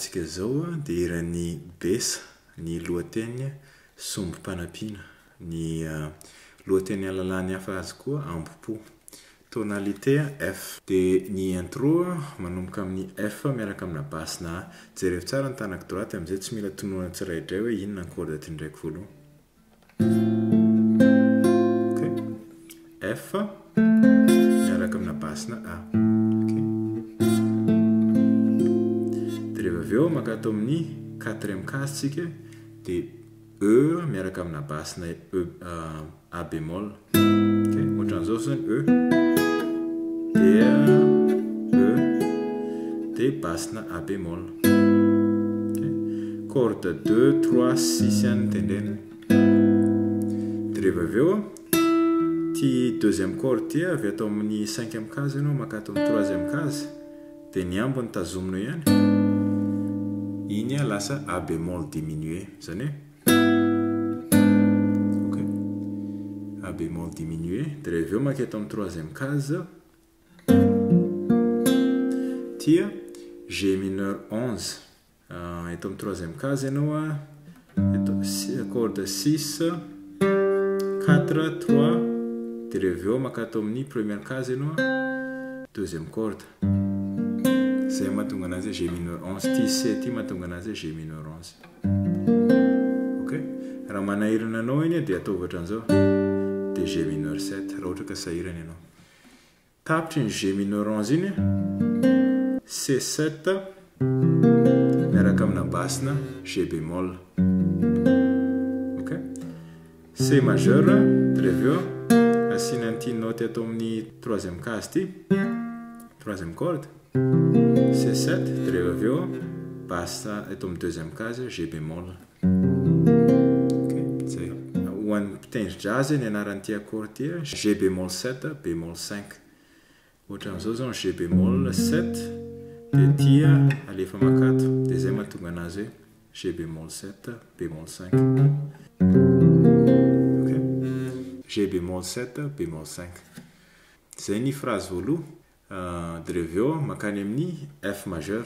Tsika zao dia iran'ny besa ny lohateny sombo-panampiana ny lohateny alalany hafa azy koa ambopo tonalité F dia ny intro manomboka amin'ny F miaraka amina basina jereo tsara ny tanako droite amin'izay tsy mila tonoana tsirairay hoe inona ny corde tindraiky voaloha F miaraka amina basina A Reveo makato amin'ny 4e case tsika dia E miaraka amina basina A bémol. Okay, ohatran'izao zany E dia E dia basina A bémol. Okay. Corde 2, 3, 6 ihany tendrena. Dia reveo ty deuxième corde ty avy atao amin'ny 5e case ianao makato amin'ny 3e case dia ny ambony tazominao ihany igny lasa A bémol diminué zany ok A bémol diminué dia reveo maketo amin'ny 3e case tia G mineur 11 eto amin'ny 3e case ianao eto corde 6 4 3 dia reveo makato amin'ny 1e case ianao 2e corde zay mahatonga anazy G mineur 11 ty C ty mahatonga anazy G mineur 11 ok raha manahirana anao iny dia atao ohatran'izao dia G mineur 7 raha ohatra ka sahirana ianao tapitry ny G mineur 11 iny C7 miaraka amina basina G bémol ok C majeur reveo asina an'ity note atao amin'ny 3e case ty 3e corde C7 dia reveo bassa eto amin'ny 2e case G bémol ok zay ho an'ny mpitendry jazz ny anaran'ity accord ty G bémol 7 bémol 5 ohatran'izao zao G bémol 7 dia tia alefa makato dia zay mahatonga anazy hoe G bémol 7 bémol 5 ok G bémol 7 bémol 5 zay ny phrase voaloha dia reveo makany amin'ny F majeur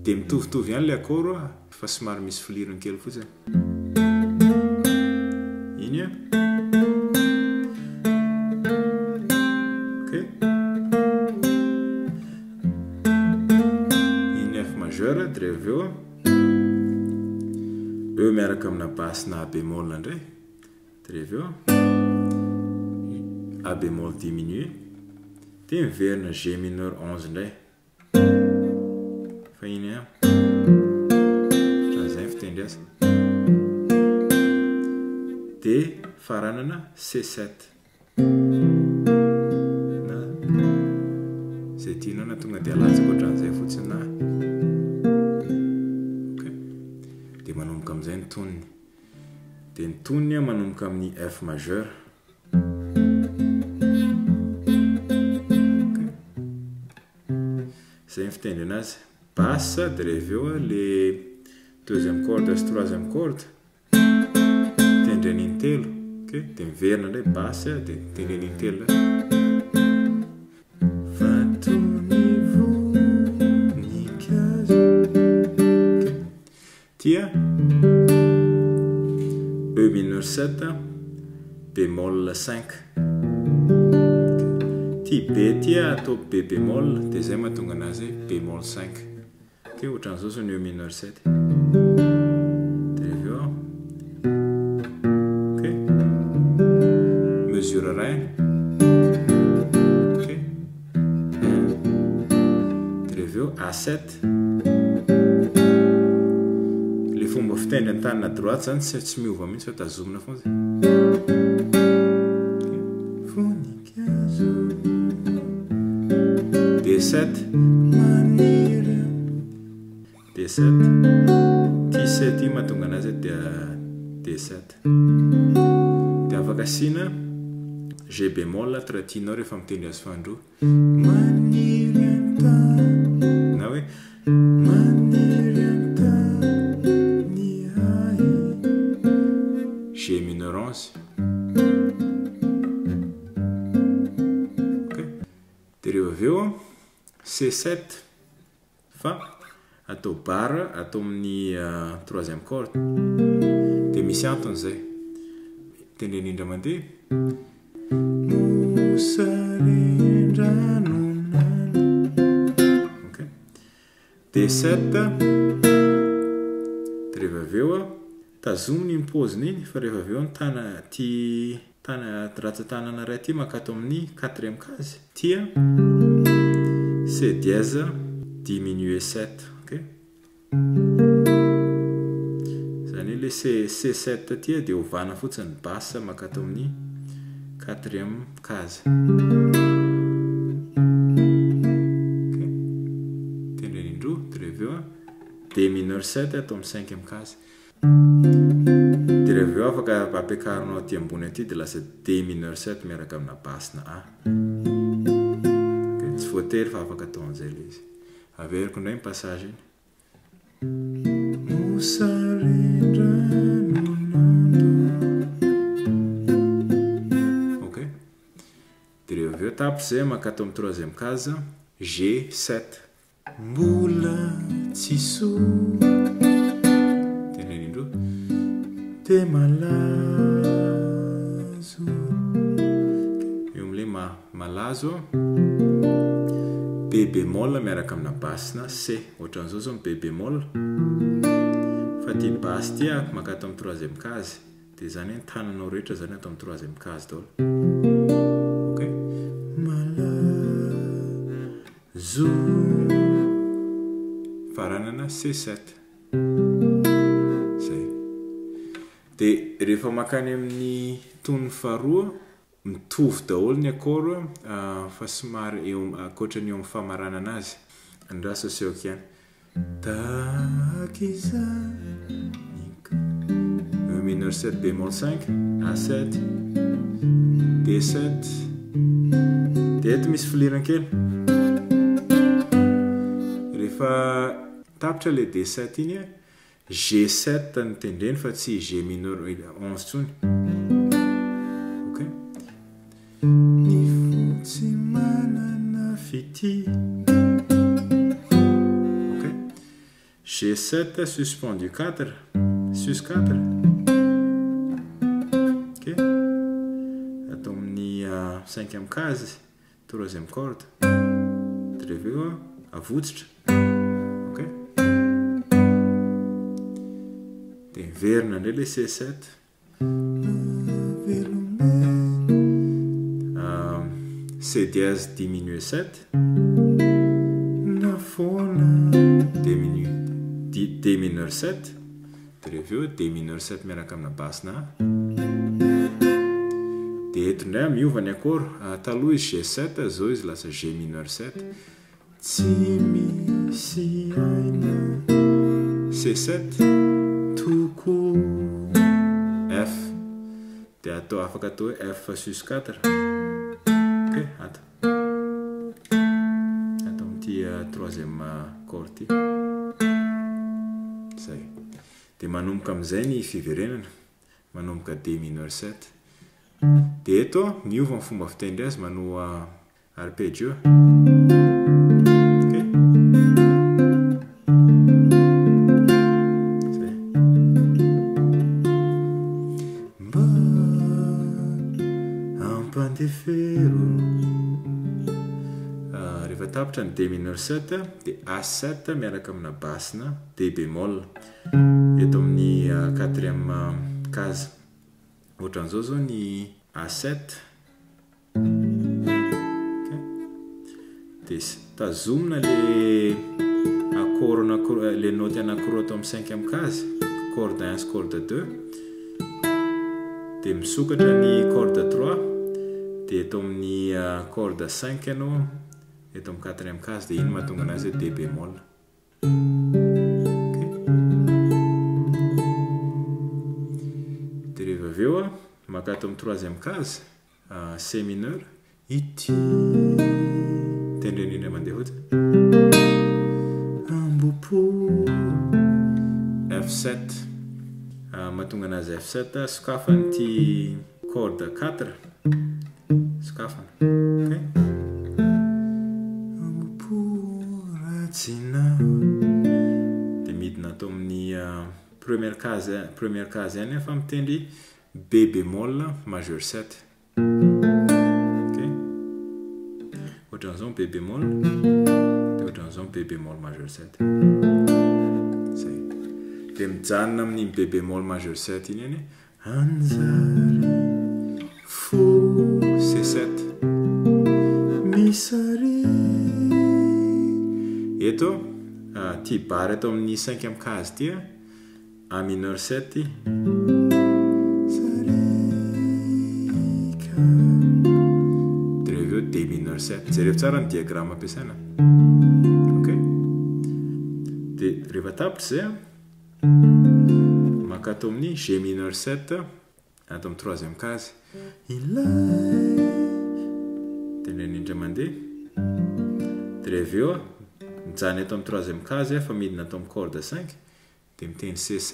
dia mitovitovy ihany le accord fa somary misy filirony kely fotsiny iny ok iny F majeur dia reveo E miaraka amina basina A bémol indray dia reveo A bémol diminué dia miverina G mineur 11 indray fa iny raha fitendry azy dia faranana C7 zay tianao na tonga dia alatsaka ohatran'izay fotsiny na ok dia manomboka amin'izay ny tonony dia ny tonony manomboka amin'ny F majeur zay ny fitendry anazy basse dia rehefa eo le deuxième corde sy troisième corde tendren'iny telo dia miverina ndray basse dia tendren'iny telo tia E mineur 7 bémol 5 tia B tia atao B bémol dia zay mahatonga anazy bémol 5 ohatran'izao zao ny E mineur 7 dia reveo mesure ré dia reveo A7 fomba fitendry an-tanana droite zany tsy miova mihitsy fa tazomina foana D7 D7 T7 io mahatonga anazy dia D7 dia afaka asiana G bémol tratinao rehefa mitendry azy fandro na hoe G mineur 11 dia rehefa avy eo C7 fa atao barre atao amin'ny troisième corde dia misy antony zay tendren'indra mandeha D7 dia rehefa avy eo tazominy ny pauziny iny fa rehefa avy eo ny ratsan-tanana ray ty makato amin'ny quatrième case tia C dièse diminué 7 zany hoe le C7 tia dia ovana fotsiny basse makato amin'ny quatrième case tendren'indroa dia rehefa eo D mineur 7 atao amin'ny cinquième case dia rehefa eo afaka ampiakarinao aty ambony aty dia lasa D mineur 7 miaraka amina basse na A tsy voatery fa afaka atao an'izay le izy averiko indray ny passage iny dia rehefa avy eo tapitra zay makato amin'ny troisième case G7 mbola tsy soa dia malazo eo amin'ilay malazo B bémol miaraka amina basse na C ohatran'izao zao B bémol fa ty basse tia makato amin'ny troisième case dia zany hoe ny tananao rehetra zany atao amin'ny troisième case daholo malazo faranana C7 dia rehefa makany amin'ny tony faharoa mitovy daholo ny akora fa somary eo ankoatrany eo amin'ny famarana anazy andra sosioko ihany E mineur 7 bémol 5 A7 D7 dia eto misy filiran-kely rehefa tapitra le D7 iny G7 ny tendreny fa tsy G mineur 11 tsony ny fotsy manana fity G7 suspendu 4 sus 4 atao amin'ny cinquième case troisième corde dia rehefa eo avotsitra dia verina indray le C7 C dièse diminué 7 D mineur 7 dia rehefa eo D mineur 7 miaraka amina basse na dia eto indray miova ny akora taloha izy G7 zao izy lasa G mineur 7 tsy misy aina C7 toko F dia atao afaka atao hoe F sus 4 ok atao amin'ity troisième corde ty zay dia manomboka amin'izay ny fiverenana manomboka D mineur 7 dia eto miova amin'ny fomba fitendry azy manao arpeggio ok zay mba ampandefero rehefa tapitra ny D mineur 7 dia A7 miaraka amina bassina D bémol eto amin'ny quatrième case ohatran'izao zao ny A7 okay. Dia tazomina le accord le note anankiroa atao amin'ny 5e case corde 1 sy corde 2 dia misokatra ny corde 3 dia eto amin'ny corde 5 ianao eto amin'ny 4e case dia iny mahatonga anazy hoe D bémol dia rehefa avy eo maka ato amin'ny 3e case C mineur ity tendren'indray mandeha ohatsy ambopo F7 mahatonga anazy F7 sokafana ity corde 4 sokafana ok ambopo ratsina dia midina atao amin'ny première case ihany fa mitendry B bémol majeur 7 ok ohatran'izao B bémol dia ohatran'izao B bémol majeur 7 zay dia mijanona amin'ny B bémol majeur 7 iny any anjary fo C7 misary eto ty barre eto amin'ny 5e case ty A mineur 7 D mineur 7 zay rehefa tsara ny diagramme ampiasaina ok dia rehefa tapitra zay maka atao amin'ny G mineur 7 atao amin'ny 3e case ilay tendreny indray mandeha dia rehefa eo mijany atao amin'ny 3e case fa midina atao amin'ny corde 5 dia mitendry C7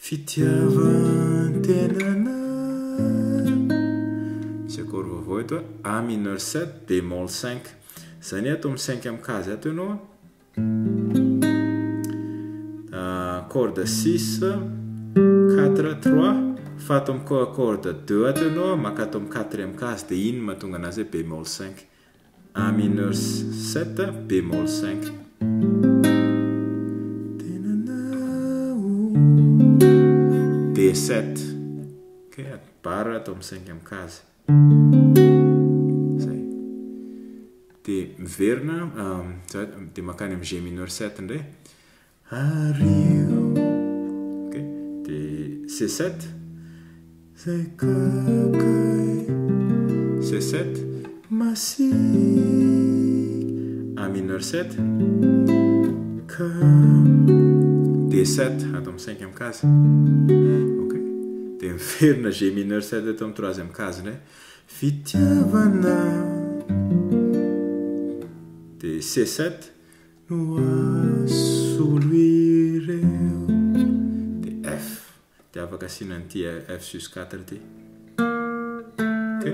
fitiavan-tenana sy accord vaovao eto A mineur 7 bémol 5 zany atao amin'ny 5e case ato ianao corde 6 4 3 fa atao amin'ny corde 2 ato ianao maka atao amin'ny 4e case dia iny mahatonga anazy hoe bémol 5 A mineur 7 bémol 5 D7 ok barre atao amin'ny 5e case zay dia miverina dia makany amin'ny G mineur 7 indray ario ok dia C7 zay kakay C7 masik A mineur 7 ka D7 atao amin'ny 5e case ok dia miverina G mineur 7 atao amin'ny 3e case indray fitiavana dia C7 no asolo ireo dia F dia afaka asiana an'ity F sus 4 ty ok